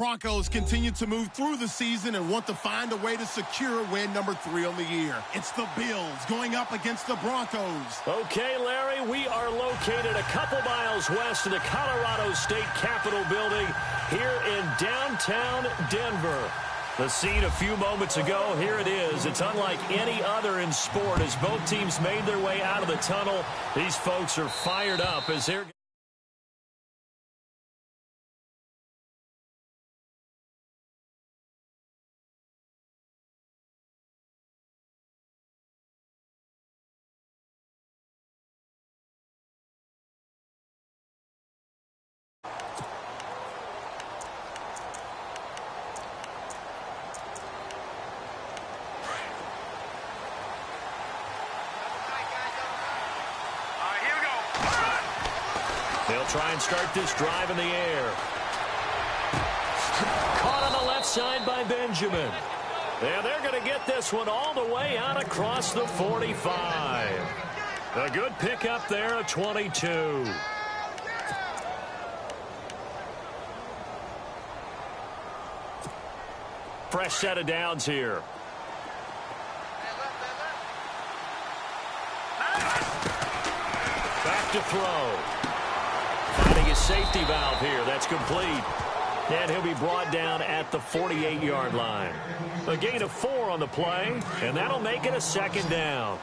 Broncos continue to move through the season and want to find a way to secure win number 3 on the year. It's the Bills going up against the Broncos. Okay, Larry, we are located a couple miles west of the Colorado State Capitol building here in downtown Denver. The scene a few moments ago, here it is. It's unlike any other in sport as both teams made their way out of the tunnel. These folks are fired up as they're... They'll try and start this drive in the air. Caught on the left side by Benjamin. And they're going to get this one all the way out across the 45. A good pickup there at 22. Fresh set of downs here. Back to throw. Finding his safety valve here. That's complete. And he'll be brought down at the 48-yard line. A gain of 4 on the play, and that'll make it a second down.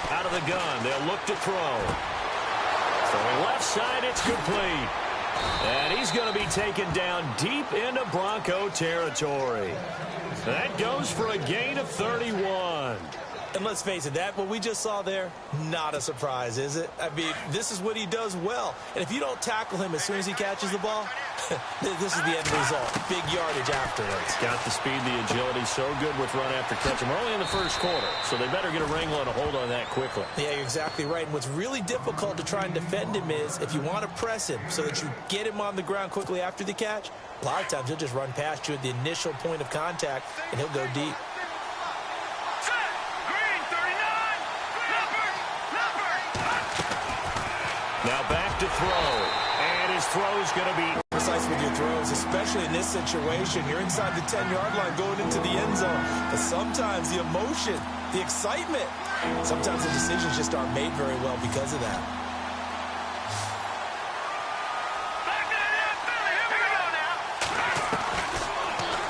Out of the gun, they'll look to throw. Throwing left side, it's complete. And he's going to be taken down deep into Bronco territory. That goes for a gain of 31. And let's face it, that what we just saw there, not a surprise, is it? I mean, this is what he does well. And if you don't tackle him as soon as he catches the ball, this is the end result. Big yardage afterwards. Got the speed, the agility, so good with run after catch. We're only in the first quarter, so they better get a wrangle and a hold on that quickly. Yeah, you're exactly right. And what's really difficult to try and defend him is if you want to press him so that you get him on the ground quickly after the catch, a lot of times he'll just run past you at the initial point of contact, and he'll go deep. Now back to throw, and his throw's going to be... Precise with your throws, especially in this situation. You're inside the 10-yard line going into the end zone. But sometimes the emotion, the excitement, sometimes the decisions just aren't made very well because of that.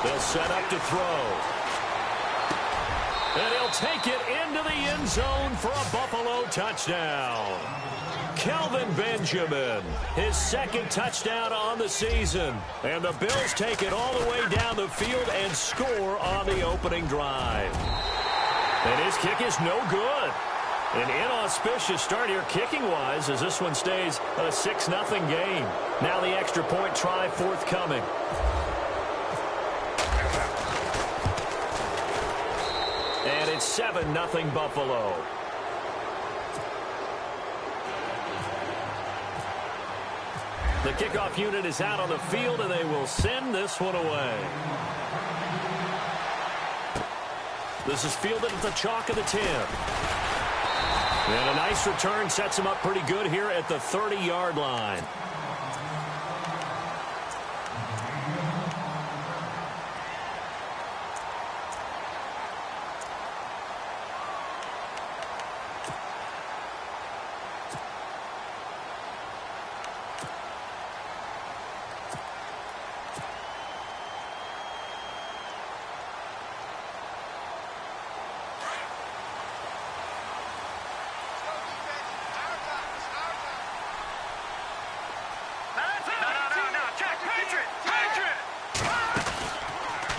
They'll set up to throw. And he'll take it into the end zone for a Buffalo touchdown. Kelvin Benjamin, his second touchdown on the season. And the Bills take it all the way down the field and score on the opening drive. And his kick is no good. An inauspicious start here kicking-wise as this one stays a 6-0 game. Now the extra point try forthcoming. And it's 7-0 Buffalo. The kickoff unit is out on the field, and they will send this one away. This is fielded at the chalk of the 10. And a nice return sets him up pretty good here at the 30-yard line.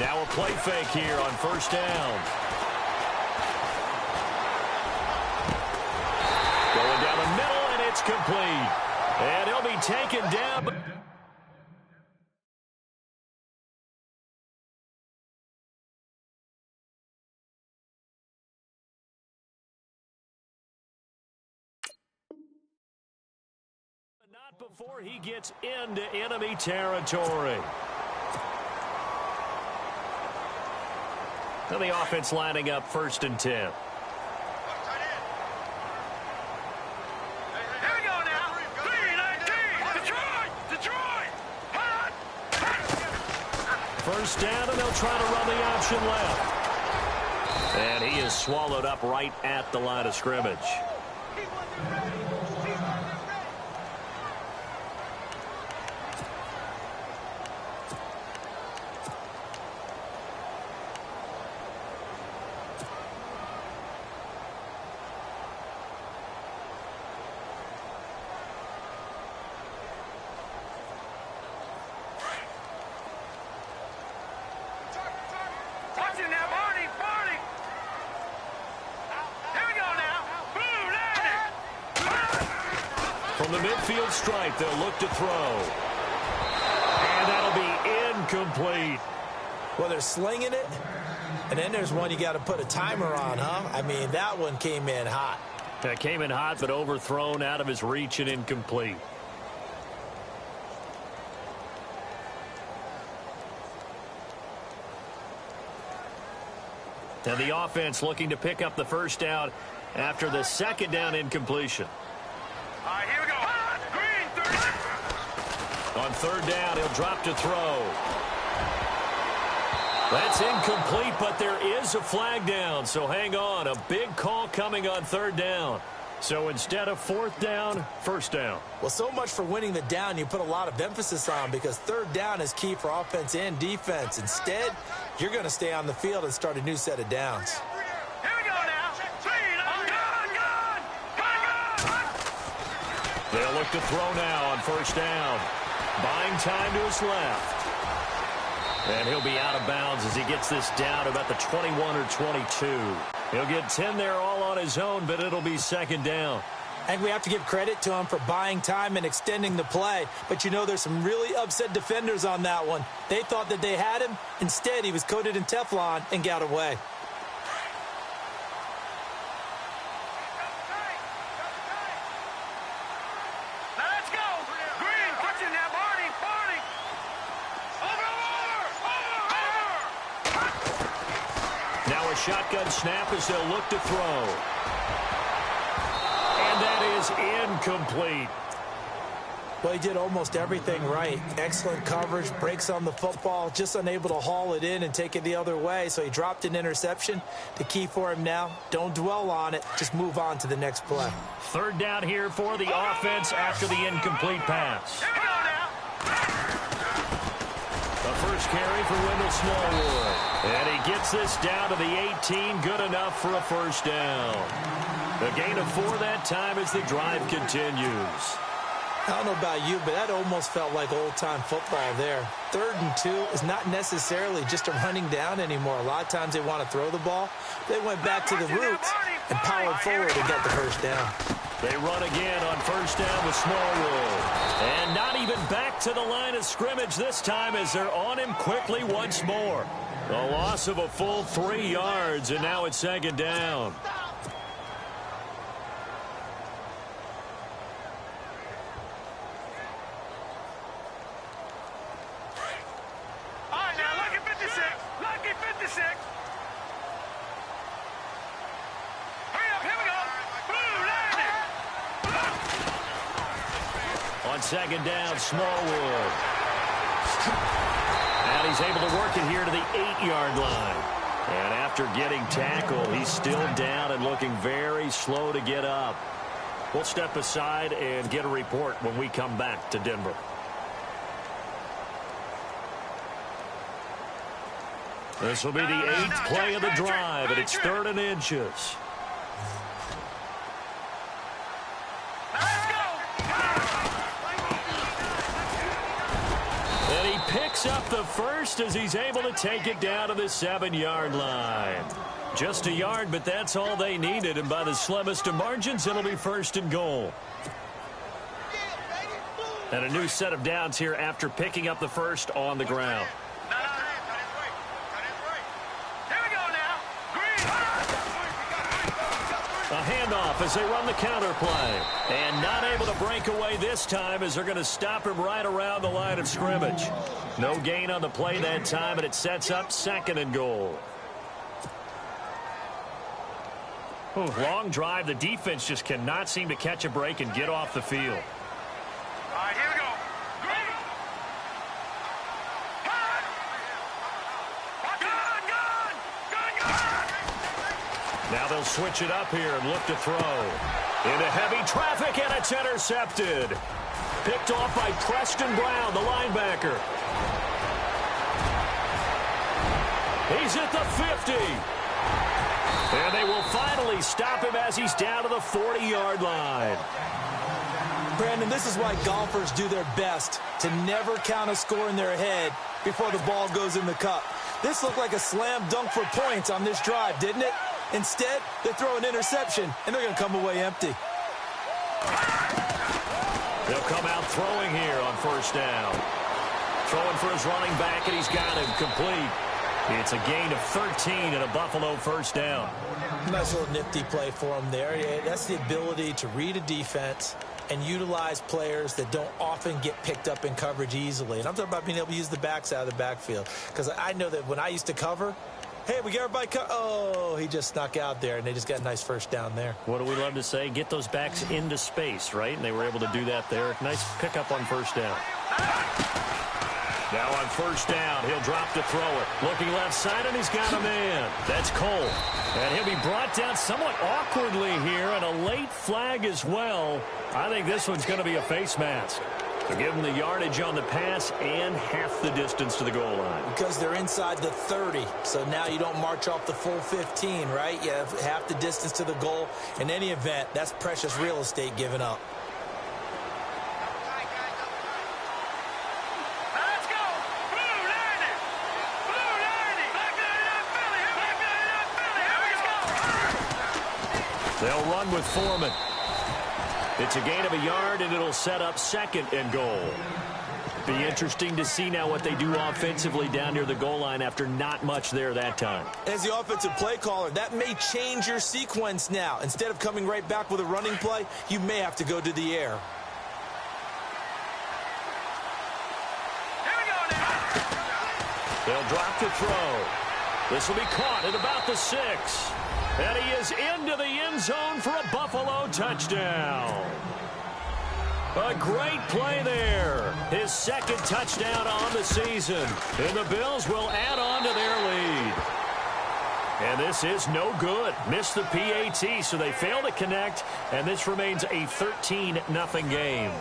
Now a play fake here on first down. Going down the middle, and it's complete. And he'll be taken down. Not before he gets into enemy territory. And the offense lining up 1st and 10. Here we go now. 3, 9, 2. first down, and they'll try to run the option left. And he is swallowed up right at the line of scrimmage. From the midfield stripe, they'll look to throw. And that'll be incomplete. Well, they're slinging it. And then there's one you got to put a timer on, huh? I mean, that one came in hot. That came in hot, but overthrown, out of his reach, and incomplete. And the offense looking to pick up the first down after the second down incompletion. All right, here we go. Green, 30. On third down, he'll drop to throw. That's incomplete, but there is a flag down, so hang on. A big call coming on third down. So instead of fourth down, first down. Well, so much for winning the down you put a lot of emphasis on, because third down is key for offense and defense. Instead, you're going to stay on the field and start a new set of downs. Here we go now. They'll look to throw now on first down. Buying time to his left. And he'll be out of bounds as he gets this down about the 21 or 22. He'll get 10 there all on his own, but it'll be second down. I think we have to give credit to him for buying time and extending the play. But, you know, there's some really upset defenders on that one. They thought that they had him. Instead, he was coated in Teflon and got away. Let's go. Green, touching that. Barney. Over. Now a shotgun snap as they'll look to throw. And that is incomplete. Well, he did almost everything right. Excellent coverage, breaks on the football, just unable to haul it in and take it the other way. So he dropped an interception. The key for him now, don't dwell on it. Just move on to the next play. Third down here for the offense after the incomplete pass. Here we go now. The first carry for Wendell Smallwood. And he gets this down to the 18, good enough for a first down. A gain of 4 that time as the drive continues. I don't know about you, but that almost felt like old-time football there. 3rd and 2 is not necessarily just a running down anymore. A lot of times they want to throw the ball. They went back to the roots and powered forward and got the first down. They run again on first down with Smallwood. And not even back to the line of scrimmage this time as they're on him quickly once more. A loss of a full 3 yards, and now it's second down. All right, now, lucky 56. Lucky 56. Hurry up, here we go. Boom, landed. On second down, Smallwood. And he's able to work it here to the 8-yard line. And after getting tackled, he's still down and looking very slow to get up. We'll step aside and get a report when we come back to Denver. This will be the 8th play of the drive, and it's 3rd and inches. And he picks up the first as he's able to take it down to the 7-yard line. Just a yard, but that's all they needed, and by the slimmest of margins, it'll be 1st and goal. And a new set of downs here after picking up the first on the ground. A handoff as they run the counter play. And not able to break away this time as they're going to stop him right around the line of scrimmage. No gain on the play that time, and it sets up 2nd and goal. Long drive. The defense just cannot seem to catch a break and get off the field. All right, here we go. Now they'll switch it up here and look to throw. Into heavy traffic, and it's intercepted. Picked off by Preston Brown, the linebacker. He's at the 50. And they will finally stop him as he's down to the 40-yard line. Brandon, this is why golfers do their best to never count a score in their head before the ball goes in the cup. This looked like a slam dunk for points on this drive, didn't it? Instead, they throw an interception, and they're going to come away empty. They'll come out throwing here on first down. Throwing for his running back, and he's got him complete. It's a gain of 13 and a Buffalo first down. Nice little nifty play for him there. Yeah, that's the ability to read a defense and utilize players that don't often get picked up in coverage easily. And I'm talking about being able to use the backs out of the backfield. Because I know that when I used to cover, hey, we got everybody oh, he just snuck out there, and they just got a nice first down there. What do we love to say? Get those backs into space, right? And they were able to do that there. Nice pickup on first down. Now on first down, he'll drop to throw it. Looking left side, and he's got a man. That's Cole. And he'll be brought down somewhat awkwardly here, and a late flag as well. I think this one's going to be a face mask. So give him the yardage on the pass and half the distance to the goal line. Because they're inside the 30, so now you don't march off the full 15, right? You have half the distance to the goal. In any event, that's precious real estate given up. They'll run with Foreman. It's a gain of a yard, and it'll set up second and goal. Be interesting to see now what they do offensively down near the goal line after not much there that time. As the offensive play caller, that may change your sequence now. Instead of coming right back with a running play, you may have to go to the air. Here we go now. They'll drop to throw. This will be caught at about the 6. And he is into the end zone for a Buffalo touchdown. A great play there. His second touchdown on the season. And the Bills will add on to their lead. And this is no good. Missed the PAT, so they fail to connect. And this remains a 13-0 game.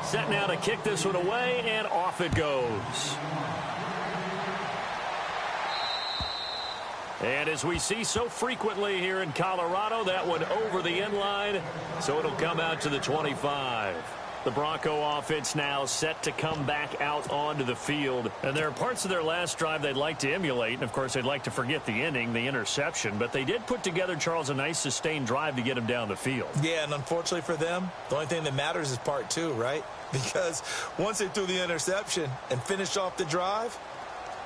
Set now to kick this one away, and off it goes. And as we see so frequently here in Colorado, that one over the end line, so it'll come out to the 25. The Bronco offense now set to come back out onto the field. And there are parts of their last drive they'd like to emulate. And, of course, they'd like to forget the ending, the interception. But they did put together, Charles, a nice sustained drive to get him down the field. Yeah, and unfortunately for them, the only thing that matters is part 2, right? Because once they threw the interception and finished off the drive,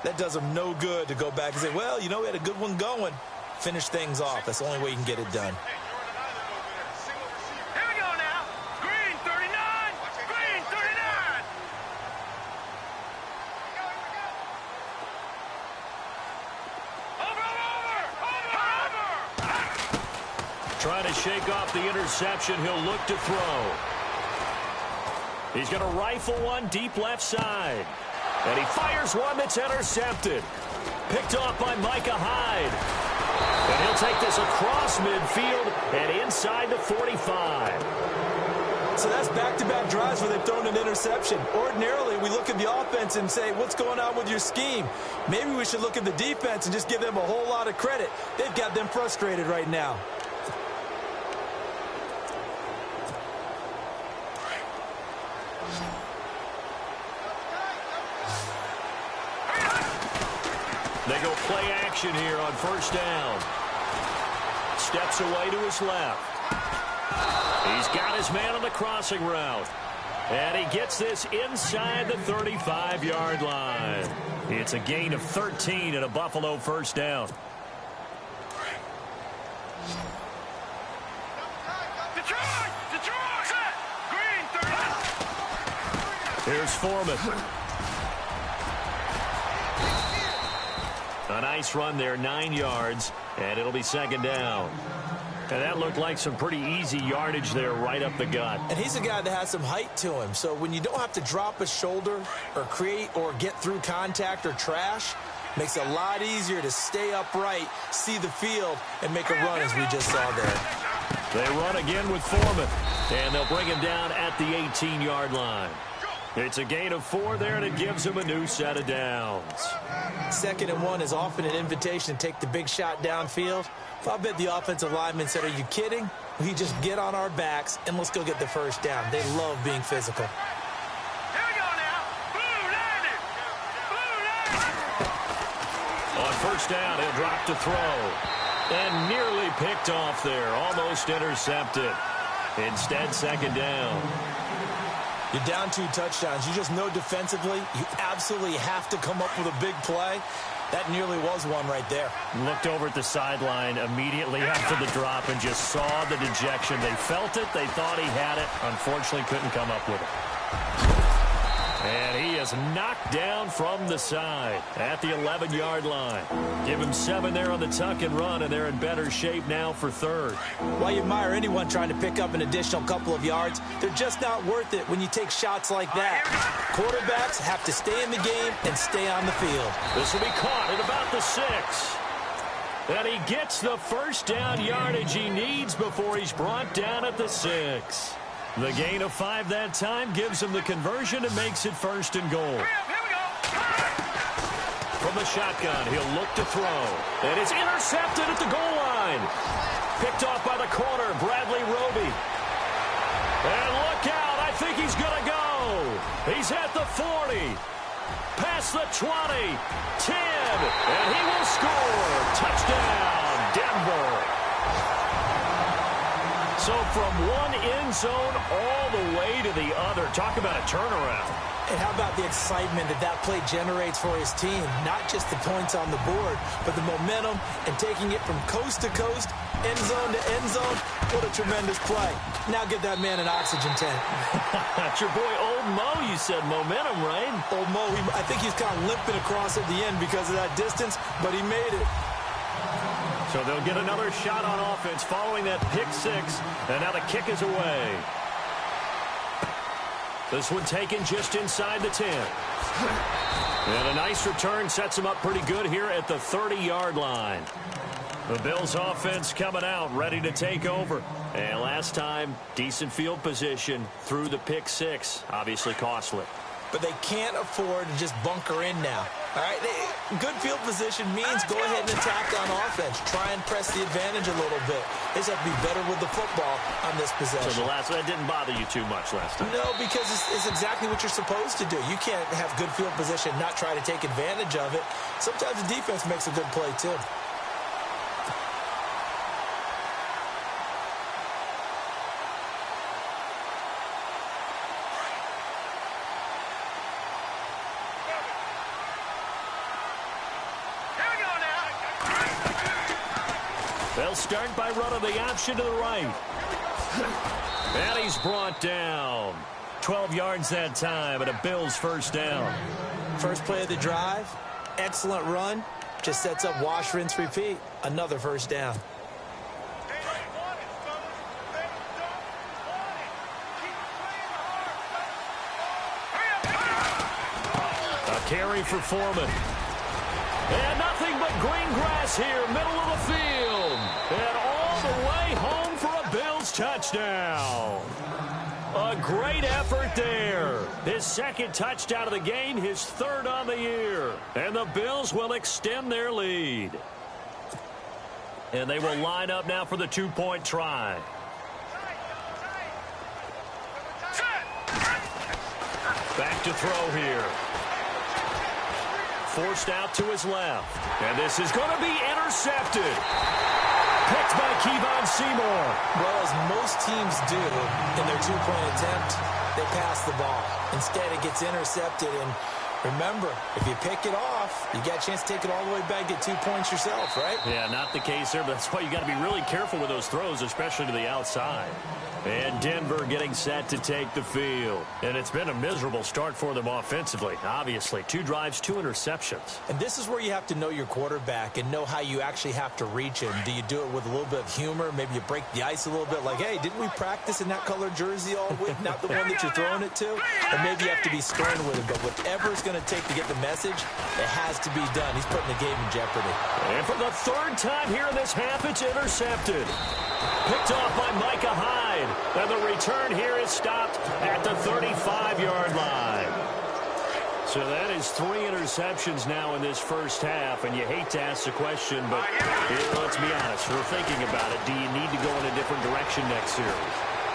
that does them no good to go back and say, well, you know, we had a good one going. Finish things off. That's the only way you can get it done. Trying to shake off the interception. He'll look to throw. He's going to rifle one deep left side. And he fires one that's intercepted. Picked off by Micah Hyde. And he'll take this across midfield and inside the 45. So that's back-to-back drives where they've thrown an interception. Ordinarily, we look at the offense and say, what's going on with your scheme? Maybe we should look at the defense and just give them a whole lot of credit. They've got them frustrated right now. They go play action here on first down. Steps away to his left. He's got his man on the crossing route. And he gets this inside the 35-yard line. It's a gain of 13 and a Buffalo first down. Here's Foreman. A nice run there, 9 yards, and it'll be second down. And that looked like some pretty easy yardage there right up the gut. And he's a guy that has some height to him. So when you don't have to drop a shoulder or create or get through contact or trash, makes it a lot easier to stay upright, see the field, and make a run as we just saw there. They run again with Foreman, and they'll bring him down at the 18-yard line. It's a gain of 4 there, and it gives him a new set of downs. 2nd and 1 is often an invitation to take the big shot downfield. I bet the offensive lineman said, are you kidding? We just get on our backs and let's go get the first down. They love being physical. Here we go now. Blue landed. Blue landed. On first down, he'll drop to throw. And nearly picked off there. Almost intercepted. Instead, second down. You're down 2 touchdowns. You just know defensively you absolutely have to come up with a big play. That nearly was one right there. Looked over at the sideline immediately after the drop and just saw the dejection. They felt it. They thought he had it. Unfortunately, couldn't come up with it. And he is knocked down from the side at the 11-yard line. Give him 7 there on the tuck and run, and they're in better shape now for 3rd. While you admire anyone trying to pick up an additional couple of yards, they're just not worth it when you take shots like that. Quarterbacks have to stay in the game and stay on the field. This will be caught at about the 6. And he gets the first down yardage he needs before he's brought down at the 6. The gain of 5 that time gives him the conversion and makes it 1st and goal. Here we go. From the shotgun, he'll look to throw. And it's intercepted at the goal line. Picked off by the corner, Bradley Roby. And look out, I think he's going to go. He's at the 40. Past the 20. 10. And he will score. Touchdown, Denver. So from one end zone all the way to the other. Talk about a turnaround. And how about the excitement that play generates for his team? Not just the points on the board, but the momentum and taking it from coast to coast, end zone to end zone. What a tremendous play. Now get that man an oxygen tank. That's your boy Old Mo, you said. Momentum, right? Old Mo, I think he's kind of limping across at the end because of that distance, but he made it. So they'll get another shot on offense following that pick 6, and now the kick is away. This one taken just inside the 10. And a nice return sets him up pretty good here at the 30-yard line. The Bills offense coming out, ready to take over. And last time, decent field position through the pick 6. Obviously costly. But they can't afford to just bunker in now. All right, good field position means go ahead and attack on offense. Try and press the advantage a little bit. They just have to be better with the football on this possession. So that didn't bother you too much last time? No, because it's exactly what you're supposed to do. You can't have good field position, not try to take advantage of it. Sometimes the defense makes a good play, too. They'll start by running the option to the right. And he's brought down. 12 yards that time and a Bills first down. First play of the drive, excellent run. Just sets up wash, rinse, repeat. Another first down. A carry for Foreman. And nothing but green grass here, middle of the field. And all the way home for a Bills touchdown. A great effort there. His 2nd touchdown of the game, his 3rd on the year. And the Bills will extend their lead. And they will line up now for the 2-point try. Back to throw here. Forced out to his left. And this is going to be intercepted. Picked by Kevon Seymour. Well, as most teams do in their 2-point attempt, they pass the ball. Instead, it gets intercepted. And remember, if you pick it off, enough, you got a chance to take it all the way back, get 2 points yourself, right? Yeah, not the case there, but that's why you got to be really careful with those throws, especially to the outside. And Denver getting set to take the field. And it's been a miserable start for them offensively, obviously. 2 drives, 2 interceptions. And this is where you have to know your quarterback and know how you actually have to reach him. Do you do it with a little bit of humor? Maybe you break the ice a little bit like, hey, didn't we practice in that color jersey all week? Not the one that you're throwing it to? Or maybe you have to be stern with him. But whatever it's going to take to get the message, it has to be done. He's putting the game in jeopardy. And for the 3rd time here in this half, it's intercepted. Picked off by Micah Hyde. And the return here is stopped at the 35-yard line. So that is 3 interceptions now in this first half. And you hate to ask the question, but let's be honest. We're thinking about it. Do you need to go in a different direction next series?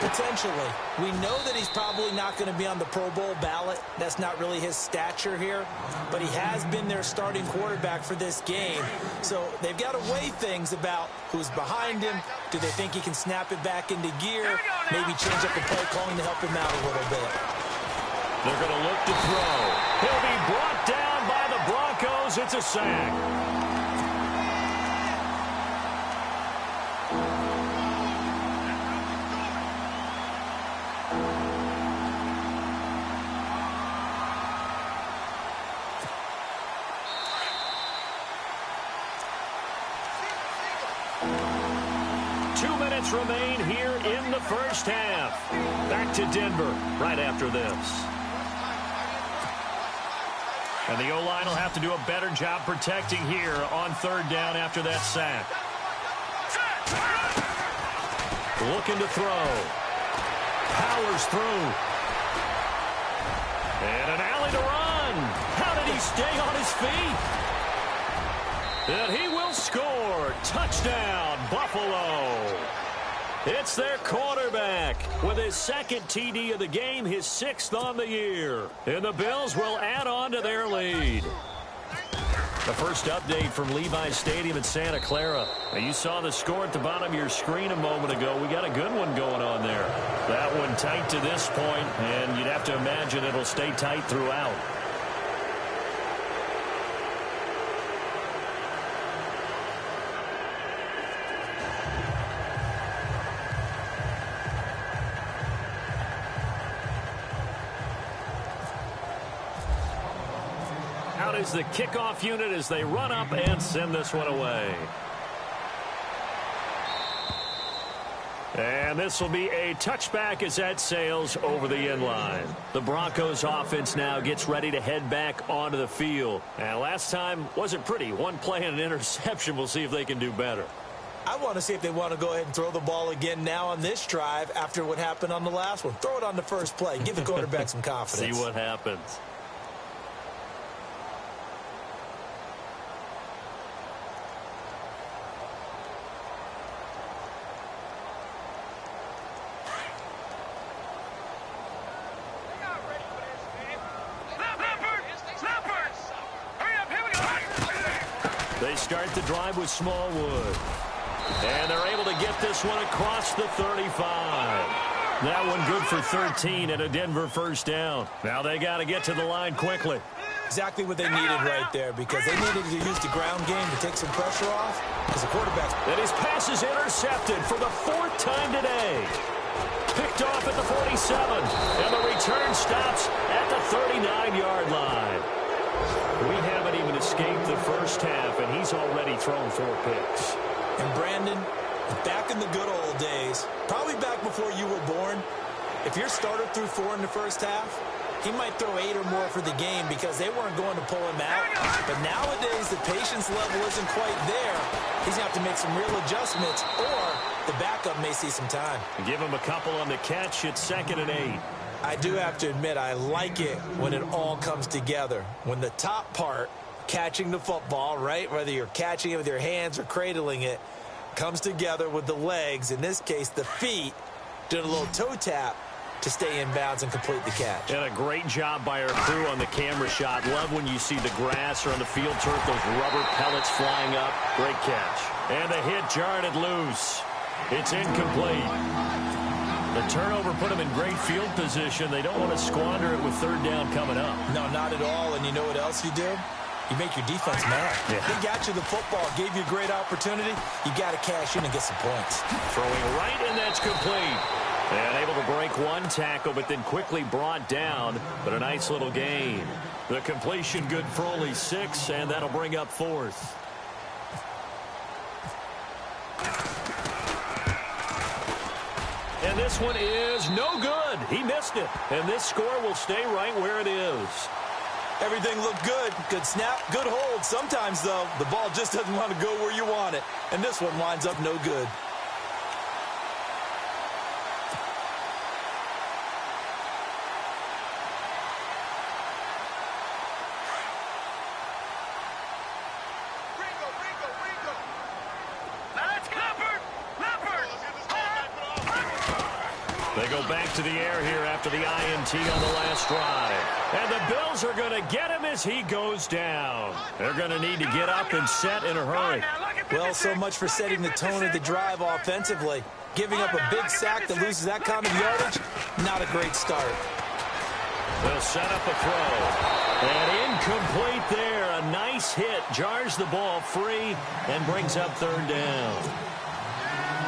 Potentially. We know that he's probably not going to be on the Pro Bowl ballot. That's not really his stature here. But he has been their starting quarterback for this game. So they've got to weigh things about who's behind him. Do they think he can snap it back into gear? Maybe change up the play calling to help him out a little bit. They're going to look to throw. He'll be brought down by the Broncos. It's a sack. 2 minutes remain here in the first half. Back to Denver right after this. And the O-line will have to do a better job protecting here on 3rd down after that sack. Looking to throw. Powers through. And an alley to run. How did he stay on his feet? And he will score. Touchdown, Buffalo. It's their quarterback with his 2nd TD of the game, his 6th on the year. And the Bills will add on to their lead. The first update from Levi's Stadium in Santa Clara. Now, you saw the score at the bottom of your screen a moment ago. We got a good one going on there. That one tight to this point, and you'd have to imagine it'll stay tight throughout. Out is the kickoff unit as they run up and send this one away. And this will be a touchback as that sails over the end line. The Broncos offense now gets ready to head back onto the field. And last time wasn't pretty. One play and an interception. We'll see if they can do better. I want to see if they want to go ahead and throw the ball again now on this drive after what happened on the last one. Throw it on the first play. Give the quarterback some confidence. See what happens. They start the drive with Smallwood. And they're able to get this one across the 35. That one good for 13 and a Denver first down. Now they got to get to the line quickly. Exactly what they needed right there, because they needed to use the ground game to take some pressure off because the quarterback's... And his pass is intercepted for the 4th time today. Picked off at the 47. And the return stops at the 39-yard line. We haven't even escaped the first half, and he's already thrown 4 picks. And Brandon, back in the good old days, probably back before you were born, if your starter threw 4 in the first half, he might throw 8 or more for the game because they weren't going to pull him out. But nowadays, the patience level isn't quite there. He's going to have to make some real adjustments, or the backup may see some time. Give him a couple on the catch. It's 2nd and 8. I do have to admit, I like it when it all comes together. When the top part, catching the football, right, whether you're catching it with your hands or cradling it, comes together with the legs, in this case the feet, doing a little toe tap to stay in bounds and complete the catch. And a great job by our crew on the camera shot. Love when you see the grass or on the field turf, those rubber pellets flying up. Great catch. And the hit jarred it loose. It's incomplete. The turnover put them in great field position. They don't want to squander it with 3rd down coming up. No, not at all. And you know what else you do? You make your defense mad. Yeah. They got you the football, gave you a great opportunity. You got to cash in and get some points. Throwing right, and that's complete. And able to break one tackle, but then quickly brought down. But a nice little gain. The completion good for only 6, and that'll bring up 4th. And this one is no good. He missed it. And this score will stay right where it is. Everything looked good. Good snap, good hold. Sometimes, though, the ball just doesn't want to go where you want it. And this one winds up no good. They go back to the air here after the INT on the last drive. And the Bills are going to get him as he goes down. They're going to need to get up and set in a hurry. Well, so much for setting the tone of the drive offensively. Giving up a big sack that loses that kind of yardage, not a great start. They'll set up a throw. And incomplete there. A nice hit. Jars the ball free and brings up 3rd down.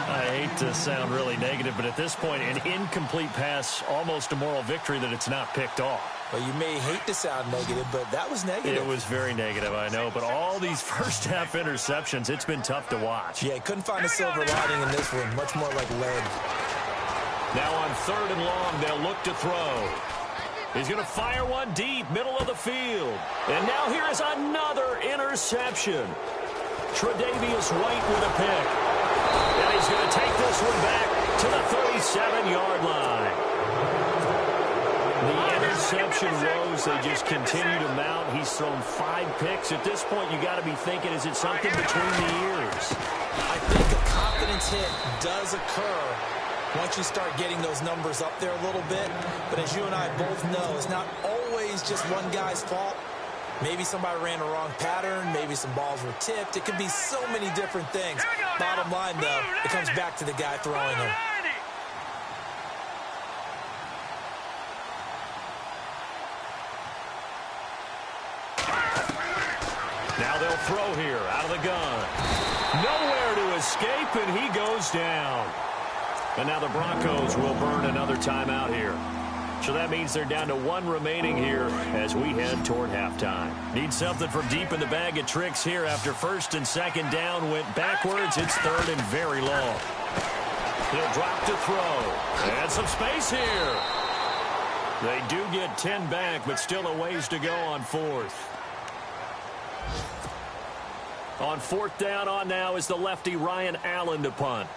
I hate to sound really negative, but at this point, an incomplete pass, almost a moral victory that it's not picked off. Well, you may hate to sound negative, but that was negative. It was very negative, I know, but all these first-half interceptions, it's been tough to watch. Yeah, couldn't find a silver lining in this one. Much more like lead. Now on 3rd and long, they'll look to throw. He's going to fire one deep, middle of the field. And now here is another interception. Tre'Davious White with a pick. And he's going to take this one back to the 37-yard line. The interception woes, they just continue to mount. He's thrown 5 picks. At this point, you got to be thinking, is it something between the ears? I think a confidence hit does occur once you start getting those numbers up there a little bit. But as you and I both know, it's not always just one guy's fault. Maybe somebody ran a wrong pattern. Maybe some balls were tipped. It could be so many different things. Bottom line, though, it comes back to the guy throwing them. Now they'll throw here out of the gun. Nowhere to escape, and he goes down. And now the Broncos will burn another timeout here. So that means they're down to 1 remaining here as we head toward halftime. Need something from deep in the bag of tricks here after 1st and 2nd down went backwards. It's 3rd and very long. He'll drop to throw. And some space here. They do get 10 back, but still a ways to go on 4th. On 4th down on now is the lefty Ryan Allen to punt.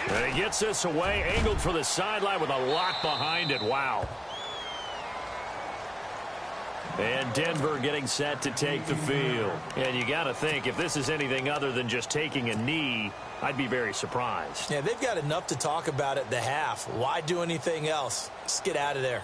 And he gets this away, angled for the sideline with a lock behind it. Wow. And Denver getting set to take the field. And you got to think, if this is anything other than just taking a knee, I'd be very surprised. Yeah, they've got enough to talk about at the half. Why do anything else? Just get out of there.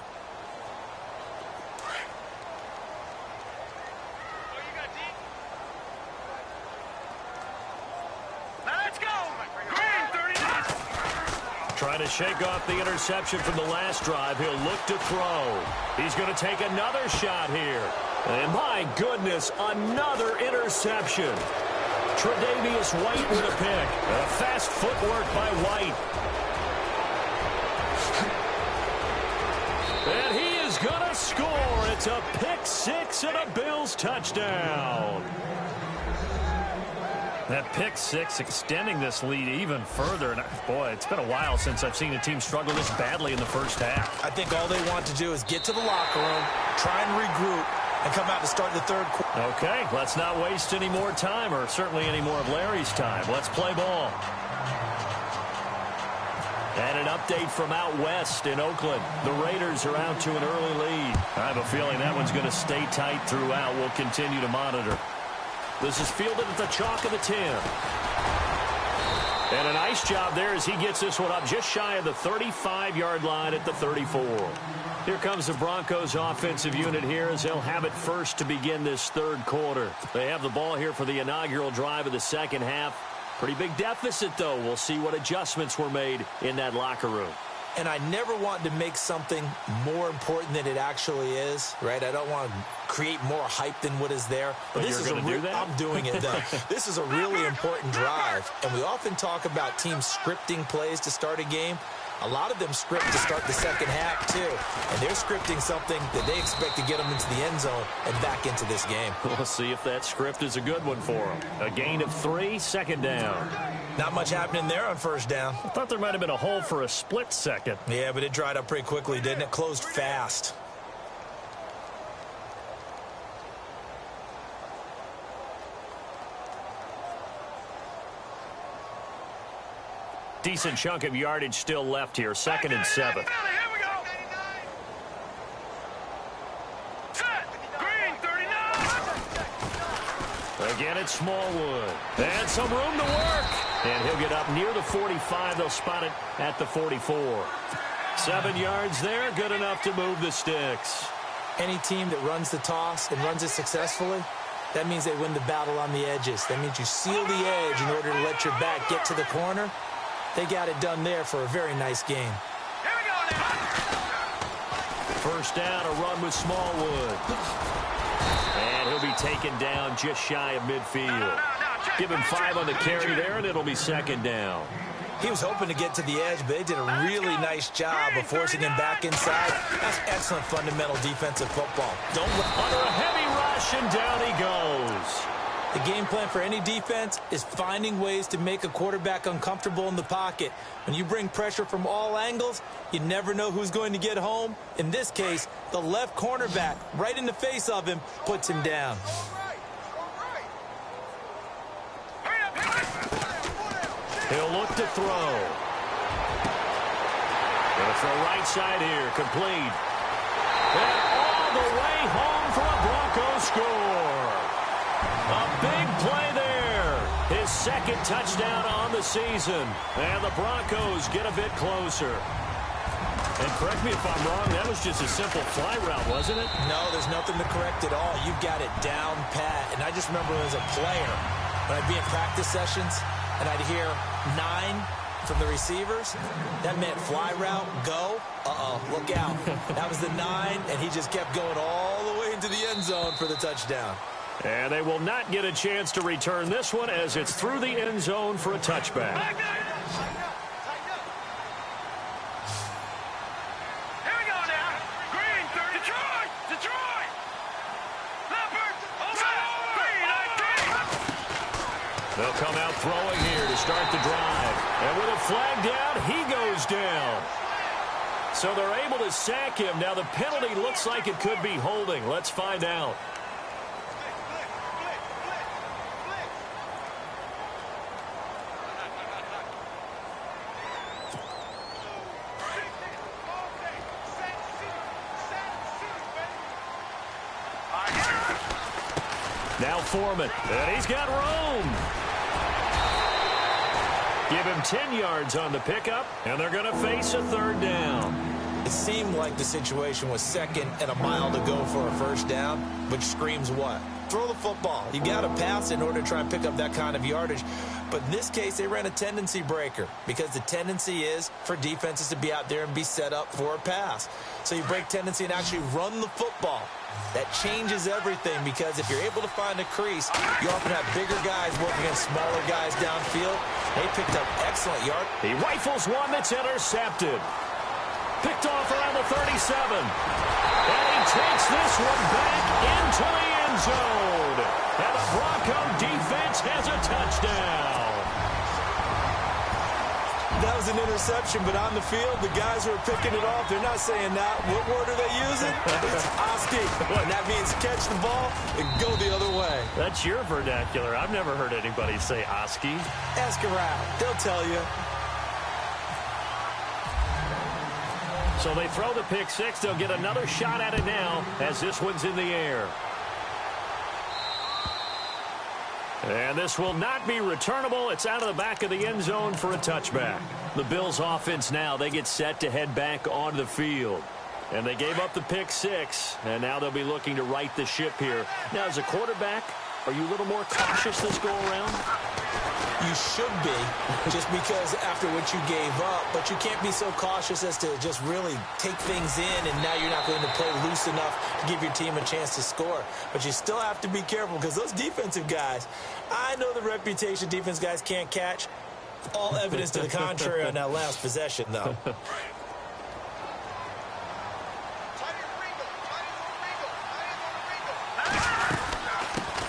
Trying to shake off the interception from the last drive. He'll look to throw. He's going to take another shot here. And my goodness, another interception. Tre'Davious White with a pick. A fast footwork by White. And he is going to score. It's a pick 6 and a Bills touchdown. That pick 6 extending this lead even further. And boy, it's been a while since I've seen a team struggle this badly in the first half. I think all they want to do is get to the locker room, try and regroup, and come out to start the 3rd quarter. Okay, let's not waste any more time, or certainly any more of Larry's time. Let's play ball. And an update from out west in Oakland. The Raiders are out to an early lead. I have a feeling that one's going to stay tight throughout. We'll continue to monitor. This is fielded at the chalk of the 10. And a nice job there as he gets this one up just shy of the 35-yard line at the 34. Here comes the Broncos offensive unit here as they'll have it first to begin this 3rd quarter. They have the ball here for the inaugural drive of the 2nd half. Pretty big deficit, though. We'll see what adjustments were made in that locker room. And I never want to make something more important than it actually is, right? I don't want to create more hype than what is there. But this is you're going to do that? I'm doing it, though. This is a really important drive. And we often talk about teams scripting plays to start a game. A lot of them script to start the second half, too. And they're scripting something that they expect to get them into the end zone and back into this game. We'll see if that script is a good one for them. A gain of 3, second down. Not much happening there on first down. I thought there might have been a hole for a split second. Yeah, but it dried up pretty quickly, didn't it? Closed fast. Decent chunk of yardage still left here. 2nd and 7. Here we go. Set. Green, 39. Again, it's Smallwood. And some room to work. And he'll get up near the 45. They'll spot it at the 44. 7 yards there. Good enough to move the sticks. Any team that runs the toss and runs it successfully, that means they win the battle on the edges. That means you seal the edge in order to let your back get to the corner. They got it done there for a very nice game. Here we go now. First down, a run with Smallwood. And he'll be taken down just shy of midfield. Give him 5 on the carry there, and it'll be 2nd down. He was hoping to get to the edge, but they did a really nice job of forcing him back inside. That's excellent fundamental defensive football. Don't Under a heavy rush, and down he goes. The game plan for any defense is finding ways to make a quarterback uncomfortable in the pocket. When you bring pressure from all angles, you never know who's going to get home. In this case, the left cornerback, right in the face of him, puts him down. He'll look to throw. Gonna throw right side here, complete. And all the way home for a Broncos score. A big play there. His 2nd touchdown on the season. And the Broncos get a bit closer. And correct me if I'm wrong, that was just a simple fly route, wasn't it? No, there's nothing to correct at all. You've got it down pat. And I just remember as a player, when I'd be in practice sessions, and I'd hear 9 from the receivers, that meant fly route, go, look out. That was the 9, and he just kept going all the way into the end zone for the touchdown. And they will not get a chance to return this one as it's through the end zone for a touchback. Here we go now. Green, 30. Detroit. Detroit. Leopard. Green, 19. They'll come out throwing here to start the drive. And with a flag down, he goes down. So they're able to sack him. Now the penalty looks like it could be holding. Let's find out. Now Foreman, and he's got room. Give him 10 yards on the pickup, and they're going to face a 3rd down. It seemed like the situation was 2nd and a mile to go for a first down, which screams what? Throw the football. You got to pass in order to try and pick up that kind of yardage. But in this case, they ran a tendency breaker because the tendency is for defenses to be out there and be set up for a pass. So you break tendency and actually run the football. That changes everything because if you're able to find a crease, you often have bigger guys working against smaller guys downfield. They picked up excellent yard. He rifles one that's intercepted. Picked off around the 37. And he takes this one back into the end zone. And the Bronco defense has a touchdown. That was an interception, but on the field, the guys who are picking it off, they're not saying that. What word are they using? It's Oski. And that means catch the ball and go the other way. That's your vernacular. I've never heard anybody say Oski. Ask around. They'll tell you. So they throw the pick 6. They'll get another shot at it now as this one's in the air. And this will not be returnable. It's out of the back of the end zone for a touchback. The Bills offense now, they get set to head back onto the field. And they gave up the pick 6, and now they'll be looking to right the ship here. Now, as a quarterback, are you a little more cautious this go around? You should be, just because after what you gave up. But you can't be so cautious as to just really take things in, and now you're not going to play loose enough to give your team a chance to score. But you still have to be careful, because those defensive guys, I know the reputation defense guys can't catch. All evidence to the contrary on that last possession, though.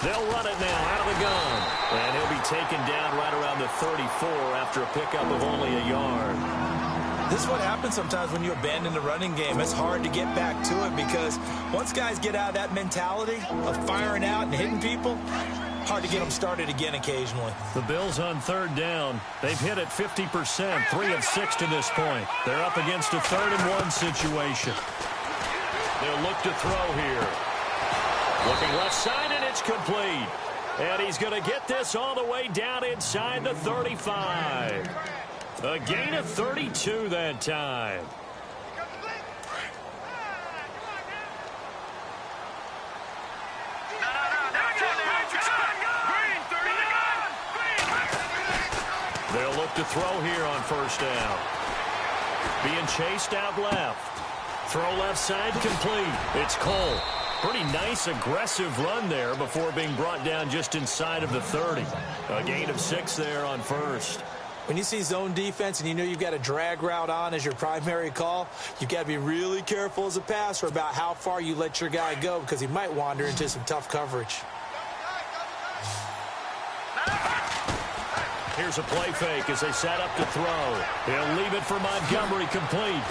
They'll run it now out of the gun. And he'll be taken down right around the 34 after a pickup of only a yard. This is what happens sometimes when you abandon the running game. It's hard to get back to it, because once guys get out of that mentality of firing out and hitting people, hard to get them started again occasionally. The Bills on third down. They've hit it 50%, 3 of 6 to this point. They're up against a 3rd-and-1 situation. They'll look to throw here. Looking left side, and it's complete. And he's going to get this all the way down inside the 35. A gain of 32 that time. They'll look to throw here on first down. Being chased out left. Throw left side complete. It's Cole. Pretty nice, aggressive run there before being brought down just inside of the 30. A gain of 6 there on first. When you see zone defense and you know you've got a drag route on as your primary call, you've got to be really careful as a passer about how far you let your guy go, because he might wander into some tough coverage. Here's a play fake as they set up to throw. He'll leave it for Montgomery, complete.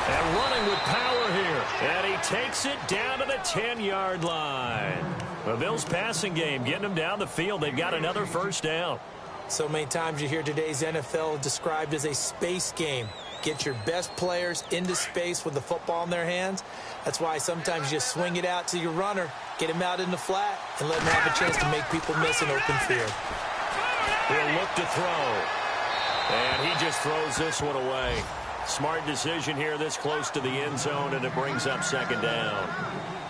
And running with power here. And he takes it down to the 10-yard line. The Bills' passing game getting them down the field. They've got another first down. So many times you hear today's NFL described as a space game. Get your best players into space with the football in their hands. That's why sometimes you just swing it out to your runner, get him out in the flat, and let him have a chance to make people miss an open field. He'll look to throw. And he just throws this one away. Smart decision here this close to the end zone, and it brings up second down.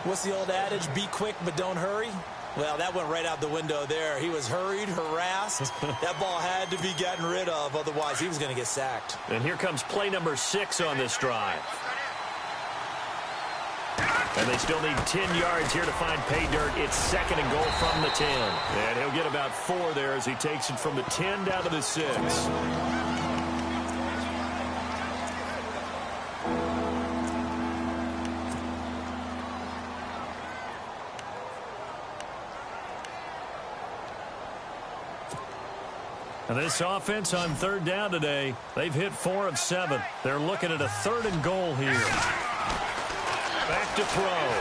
What's the old adage? Be quick, but don't hurry. Well, that went right out the window there. He was hurried, harassed. That ball had to be gotten rid of, otherwise he was going to get sacked. And here comes play number 6 on this drive. And they still need 10 yards here to find pay dirt. It's 2nd and goal from the 10. And he'll get about 4 there as he takes it from the 10 down to the 6. And this offense on third down today, they've hit 4 of 7. They're looking at a 3rd and goal here. Back to throw.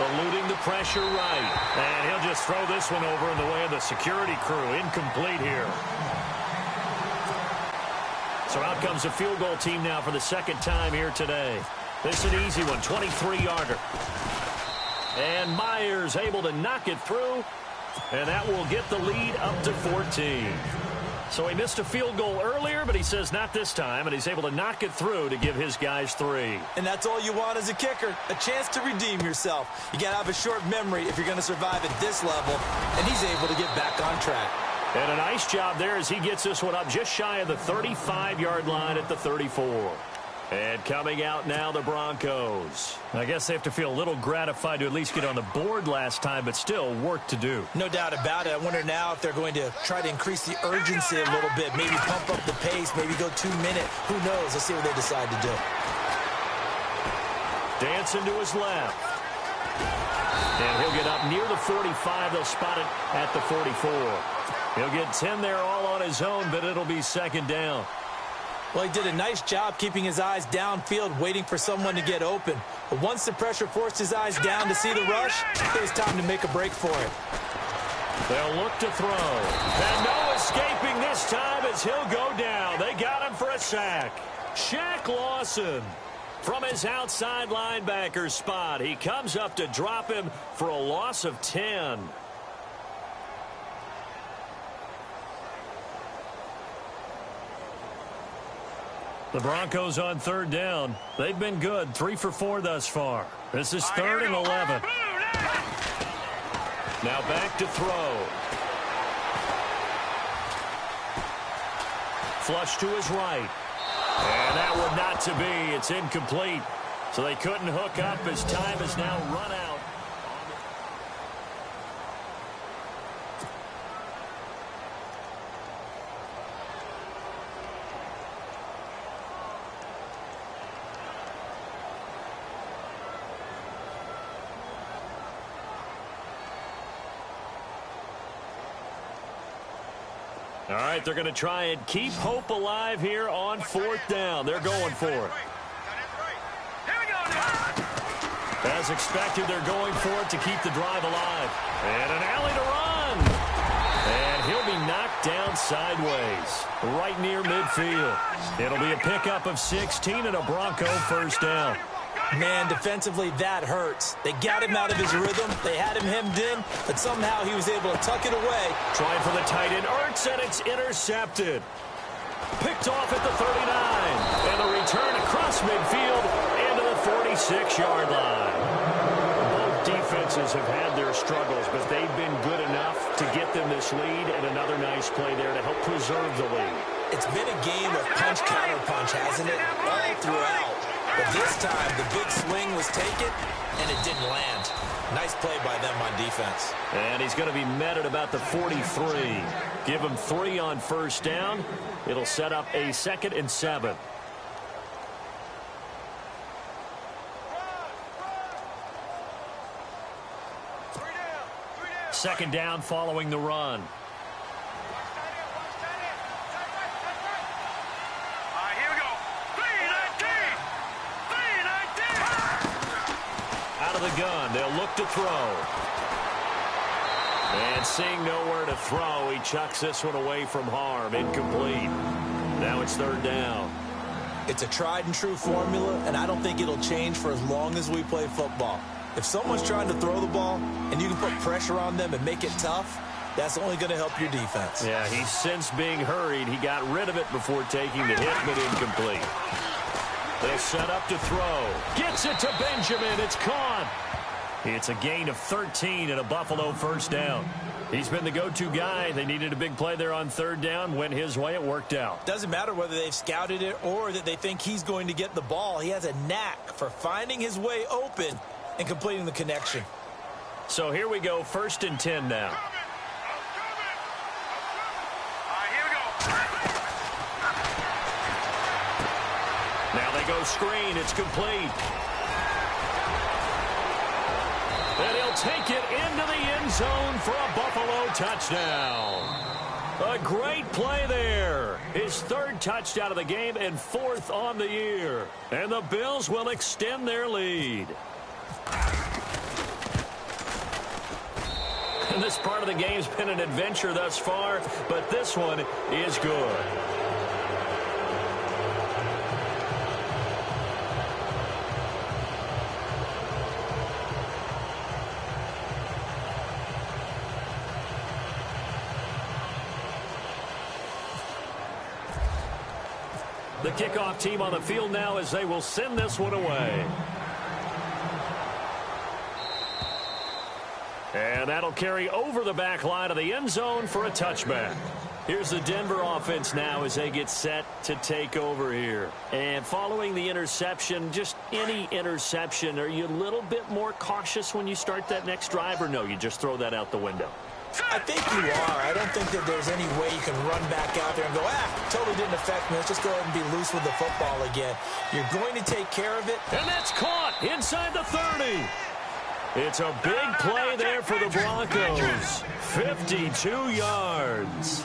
Eluding the pressure right. And he'll just throw this one over in the way of the security crew. Incomplete here. So out comes a field goal team now for the 2nd time here today. This is an easy one, 23-yarder. And Myers able to knock it through. And that will get the lead up to 14. So he missed a field goal earlier, but he says not this time, and he's able to knock it through to give his guys 3. And that's all you want as a kicker, a chance to redeem yourself. You got to have a short memory if you're going to survive at this level, and he's able to get back on track. And a nice job there as he gets this one up just shy of the 35-yard line at the 34. And coming out now, the Broncos. I guess they have to feel a little gratified to at least get on the board last time, but still work to do. No doubt about it. I wonder now if they're going to try to increase the urgency a little bit, maybe pump up the pace, maybe go 2-minute. Who knows? Let's see what they decide to do. Dancing to his left. And he'll get up near the 45. They'll spot it at the 44. He'll get 10 there all on his own, but it'll be 2nd down. Well, he did a nice job keeping his eyes downfield, waiting for someone to get open. But once the pressure forced his eyes down to see the rush, it was time to make a break for it. They'll look to throw. And no escaping this time as he'll go down. They got him for a sack. Shaq Lawson from his outside linebacker spot. He comes up to drop him for a loss of 10. The Broncos on third down. They've been good, 3 for 4 thus far. This is 3rd and 11. Now back to throw. Flush to his right. And that one not to be. It's incomplete. So they couldn't hook up as time has now run out. All right, they're going to try and keep hope alive here on 4th down. They're going for it. As expected, they're going for it to keep the drive alive. And an alley to run. And he'll be knocked down sideways, right near midfield. It'll be a pickup of 16 and a Bronco first down. Man, defensively, that hurts. They got him out of his rhythm. They had him hemmed in, but somehow he was able to tuck it away. Trying for the tight end, Ertz, and it's intercepted. Picked off at the 39. And the return across midfield into the 46-yard line. Both defenses have had their struggles, but they've been good enough to get them this lead, and another nice play there to help preserve the lead. It's been a game of punch-counter-punch, hasn't it? All throughout. But this time, the big swing was taken, and it didn't land. Nice play by them on defense. And he's going to be met at about the 43. Give him 3 on first down. It'll set up a 2nd and 7. Second down following the run. Out of the gun, they'll look to throw. And seeing nowhere to throw, he chucks this one away from harm. Incomplete. Now it's 3rd down. It's a tried-and-true formula, and I don't think it'll change for as long as we play football. If someone's trying to throw the ball and you can put pressure on them and make it tough, that's only going to help your defense. Yeah, he's since being hurried. He got rid of it before taking the hit, but incomplete. They'll set up to throw. Gets it to Benjamin. It's caught. It's a gain of 13 and a Buffalo first down. He's been the go-to guy. They needed a big play there on 3rd down. Went his way. It worked out. Doesn't matter whether they've scouted it or that they think he's going to get the ball. He has a knack for finding his way open and completing the connection. So here we go. 1st and 10 now. Now they go screen. It's complete. And he'll take it into the end zone for a Buffalo touchdown. A great play there. His 3rd touchdown of the game and 4th on the year. And the Bills will extend their lead. And this part of the game's been an adventure thus far, but this one is good. The kickoff team on the field now as they will send this one away. And that'll carry over the back line of the end zone for a touchback. Here's the Denver offense now as they get set to take over here. And following the interception, just any interception, are you a little bit more cautious when you start that next drive, or no, you just throw that out the window? I think you are. I don't think that there's any way you can run back out there and go, totally didn't affect me. Let's just go ahead and be loose with the football again. You're going to take care of it. And that's caught inside the 30. It's a big play there for the Broncos. 52 yards.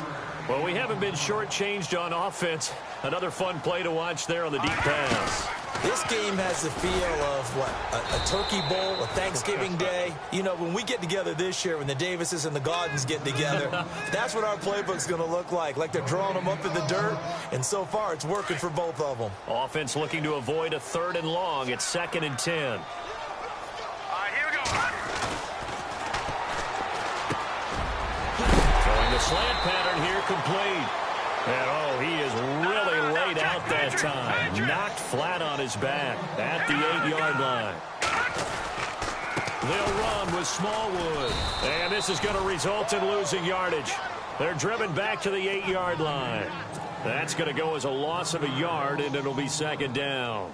Well, we haven't been shortchanged on offense. Another fun play to watch there on the deep pass. This game has the feel of, a turkey bowl, a Thanksgiving day. You know, when we get together this year, when the Davises and the Gaudens get together, that's what our playbook's going to look like they're drawing them up in the dirt, and so far it's working for both of them. Offense looking to avoid a 3rd and long. It's 2nd and 10. Here we go. Throwing the slant pattern here complete. And, he is really laid out that time. Knocked flat on his back at the 8-yard line. They'll run with Smallwood. And this is going to result in losing yardage. They're driven back to the 8-yard line. That's going to go as a loss of a yard, and it'll be second down.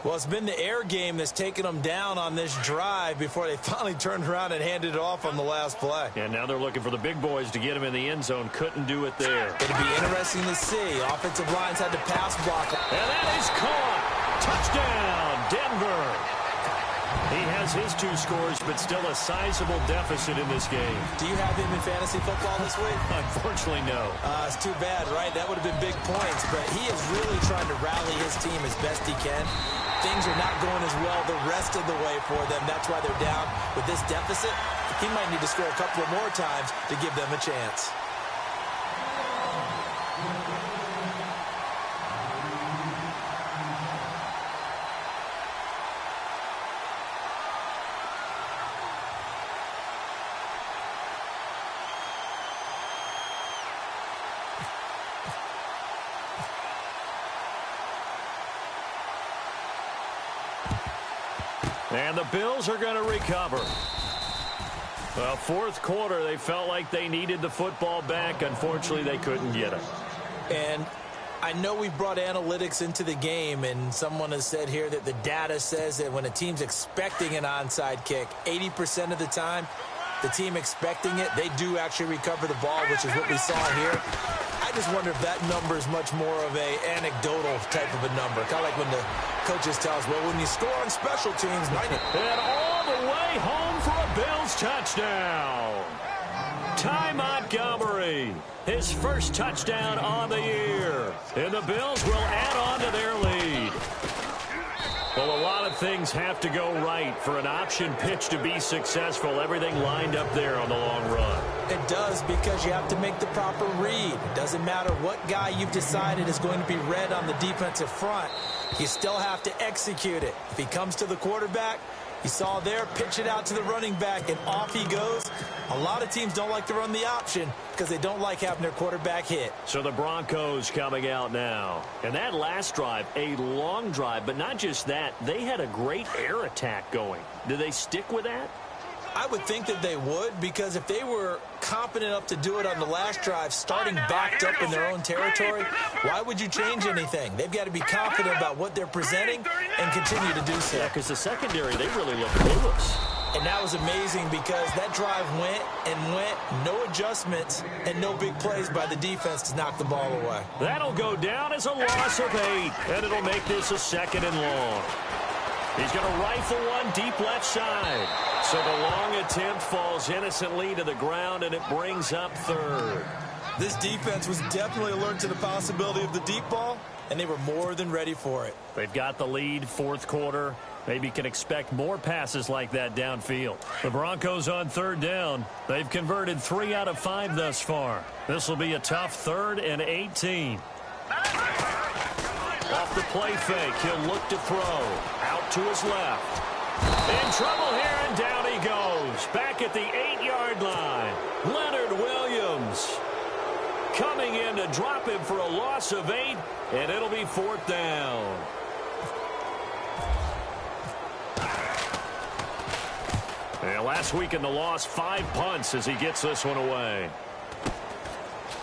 Well, it's been the air game that's taken them down on this drive before they finally turned around and handed it off on the last play. And now they're looking for the big boys to get him in the end zone. Couldn't do it there. It'll be interesting to see. Offensive lines had to pass block. And that is caught. Touchdown, Denver. He has his 2 scores, but still a sizable deficit in this game. Do you have him in fantasy football this week? Unfortunately, no. It's too bad, right? That would have been big points, but he is really trying to rally his team as best he can. Things are not going as well the rest of the way for them. That's why they're down with this deficit. He might need to score a couple of more times to give them a chance. And the Bills are going to recover. Well, fourth quarter, they felt like they needed the football back. Unfortunately, they couldn't get it. And I know we brought analytics into the game, and someone has said here that the data says that when a team's expecting an onside kick, 80% of the time, the team expecting it, they do actually recover the ball, which is what we saw here. I just wonder if that number is much more of a anecdotal type of a number. Kind of like when the coaches tell us, well, when you score on special teams, 90. And all the way home for a Bills touchdown. Ty Montgomery, his first touchdown on the year. And the Bills will add on to their lead. Well, a lot of things have to go right for an option pitch to be successful. Everything lined up there on the long run. It does, because you have to make the proper read. It doesn't matter what guy you've decided is going to be read on the defensive front. You still have to execute it. If he comes to the quarterback, you saw there, pitch it out to the running back, and off he goes. A lot of teams don't like to run the option because they don't like having their quarterback hit. So the Broncos coming out now. And that last drive, a long drive, but not just that. They had a great air attack going. Do they stick with that? I would think that they would, because if they were competent enough to do it on the last drive, starting backed up in their own territory, why would you change anything? They've got to be confident about what they're presenting and continue to do so. Yeah, because the secondary, they really look clueless. And that was amazing, because that drive went and went, no adjustments, and no big plays by the defense to knock the ball away. That'll go down as a loss of 8, and it'll make this a 2nd and long. He's going to rifle one deep left side. So the long attempt falls innocently to the ground, and it brings up 3rd. This defense was definitely alert to the possibility of the deep ball, and they were more than ready for it. They've got the lead, fourth quarter. Maybe can expect more passes like that downfield. The Broncos on 3rd down. They've converted 3 out of 5 thus far. This will be a tough 3rd and 18. Off the play fake, he'll look to throw. Out to his left. In trouble here, and down he goes. Back at the 8-yard line. Leonard Williams coming in to drop him for a loss of 8, and it'll be 4th down. And last week in the loss, 5 punts as he gets this one away.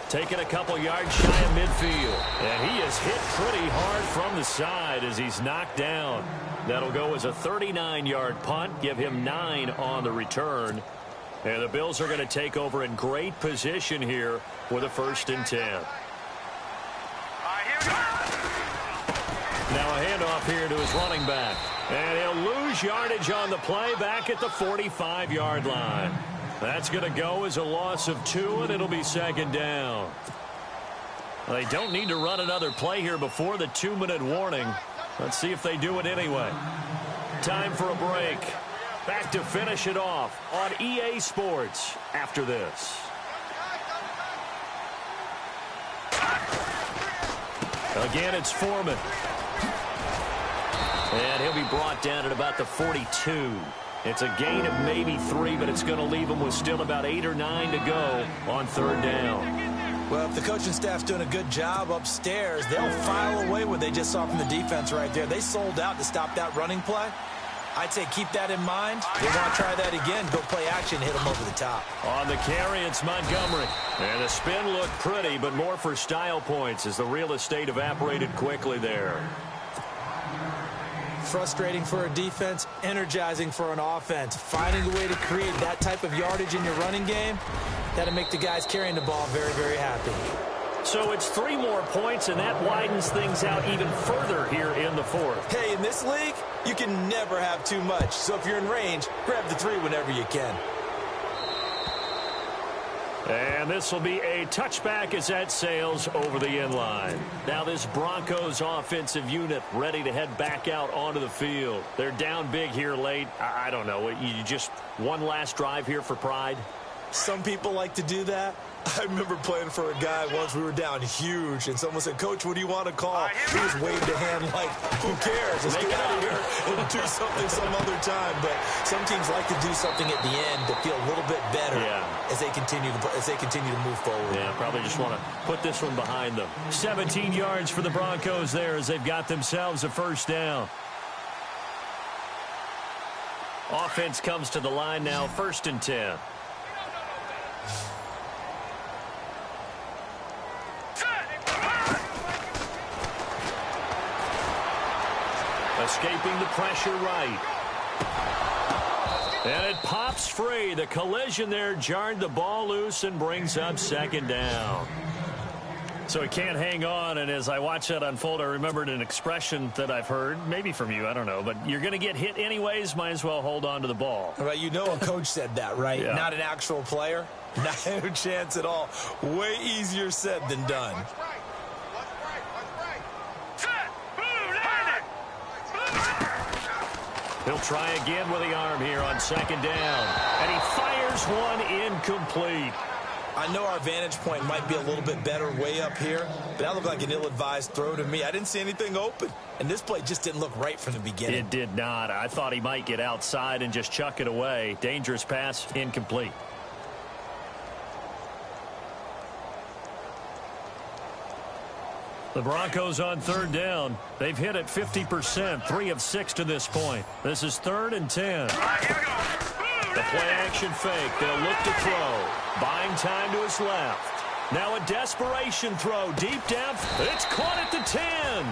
Taking a couple yards shy of midfield. And he is hit pretty hard from the side as he's knocked down. That'll go as a 39-yard punt, give him 9 on the return. And the Bills are going to take over in great position here with a 1st and 10. Now a handoff here to his running back. And he'll lose yardage on the play back at the 45-yard line. That's going to go as a loss of 2, and it'll be 2nd down. They don't need to run another play here before the 2-minute warning. Let's see if they do it anyway. Time for a break. Back to finish it off on EA Sports after this. Again, it's Foreman. And he'll be brought down at about the 42. It's a gain of maybe 3, but it's going to leave him with still about 8 or 9 to go on 3rd down. Well, if the coaching staff's doing a good job upstairs, they'll file away what they just saw from the defense right there. They sold out to stop that running play. I'd say keep that in mind. They want to try that again. Go play action, hit them over the top. On the carry, it's Montgomery. And the spin looked pretty, but more for style points as the real estate evaporated quickly there. Frustrating for a defense, energizing for an offense. Finding a way to create that type of yardage in your running game, that'll make the guys carrying the ball very, very happy. So it's 3 more points, and that widens things out even further here in the fourth. Hey, in this league, you can never have too much. So if you're in range, grab the 3 whenever you can. And this will be a touchback as that sails over the end line. Now this Broncos offensive unit ready to head back out onto the field. They're down big here late. I don't know. You just one last drive here for pride? Some people like to do that. I remember playing for a guy once. We were down huge, and someone said, "Coach, what do you want to call?" He just waved a hand like, who cares? Let's get out of here and do something some other time. But some teams like to do something at the end to feel a little bit better as they continue to move forward. Yeah, probably just want to put this one behind them. 17 yards for the Broncos there as they've got themselves a first down. Offense comes to the line now, 1st and 10. Escaping the pressure right. And it pops free. The collision there jarred the ball loose and brings up 2nd down. So he can't hang on, and as I watch that unfold, I remembered an expression that I've heard, maybe from you, I don't know, but you're going to get hit anyways, might as well hold on to the ball. Right, you know a coach said that, right? Yeah. Not an actual player. Not a chance at all. Way easier said than done. He'll try again with the arm here on 2nd down. And he fires one incomplete. I know our vantage point might be a little bit better way up here, but that looked like an ill-advised throw to me. I didn't see anything open, and this play just didn't look right from the beginning. It did not. I thought he might get outside and just chuck it away. Dangerous pass, incomplete. The Broncos on 3rd down. They've hit it 50%, 3 of 6 to this point. This is 3rd and 10. The play-action fake. They'll look to throw. Buying time to his left. Now a desperation throw deep down. It's caught at the 10.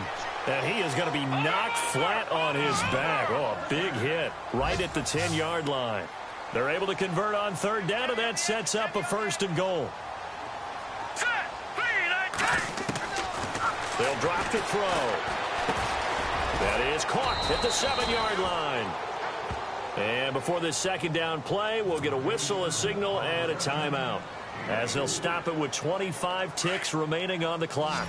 And he is going to be knocked flat on his back. Oh, a big hit right at the 10-yard line. They're able to convert on 3rd down, and that sets up a 1st and goal. They'll drop to throw. That is caught at the 7-yard line. And before this 2nd down play, we'll get a whistle, a signal, and a timeout, as they'll stop it with 25 ticks remaining on the clock.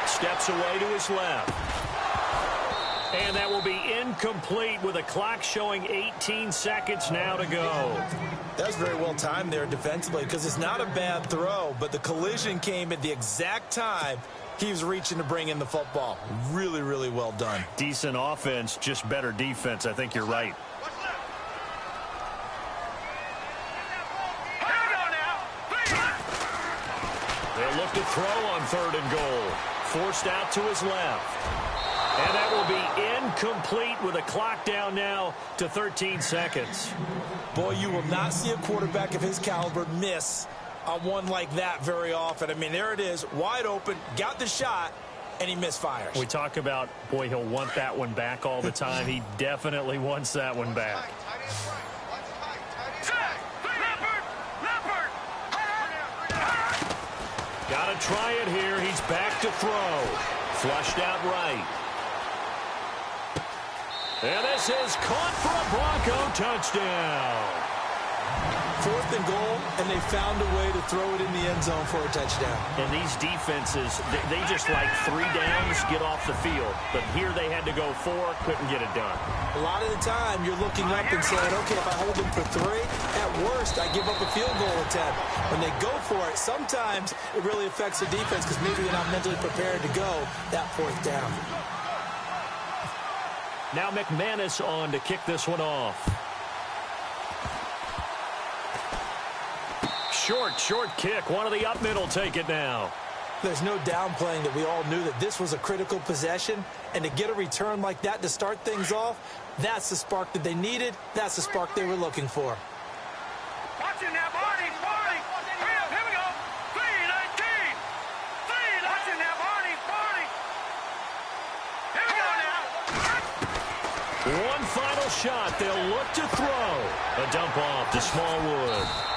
Steps away to his left. And that will be incomplete with a clock showing 18 seconds now to go. That was very well timed there defensively because it's not a bad throw, but the collision came at the exact time he was reaching to bring in the football. Really, really well done. Decent offense, just better defense. I think you're right. They'll look to throw on 3rd and goal. Forced out to his left. And that will be incomplete with a clock down now to 13 seconds. Boy, you will not see a quarterback of his caliber miss on one like that very often. I mean, there it is, wide open, got the shot, and he misfires. We talk about, boy, he'll want that one back all the time. He definitely wants that one back. Got to try it here. He's back to throw. Flushed out right. And this is caught for a Bronco touchdown. 4th and goal, and they found a way to throw it in the end zone for a touchdown. And these defenses, they just like 3 downs, get off the field. But here they had to go 4, couldn't get it done. A lot of the time, you're looking up and saying, okay, if I hold them for 3, at worst, I give up a field goal attempt. When they go for it, sometimes it really affects the defense because maybe they're not mentally prepared to go that 4th down. Now McManus on to kick this one off. short kick. One of the up mid will take it now. There's no downplaying that we all knew that this was a critical possession, and to get a return like that to start things off, that's the spark that they needed. That's the spark they were looking for. Watching that, Barney. Here we go. 3-19. Watching that, Barney. Here we go now. One final shot. They'll look to throw. A dump off to Smallwood.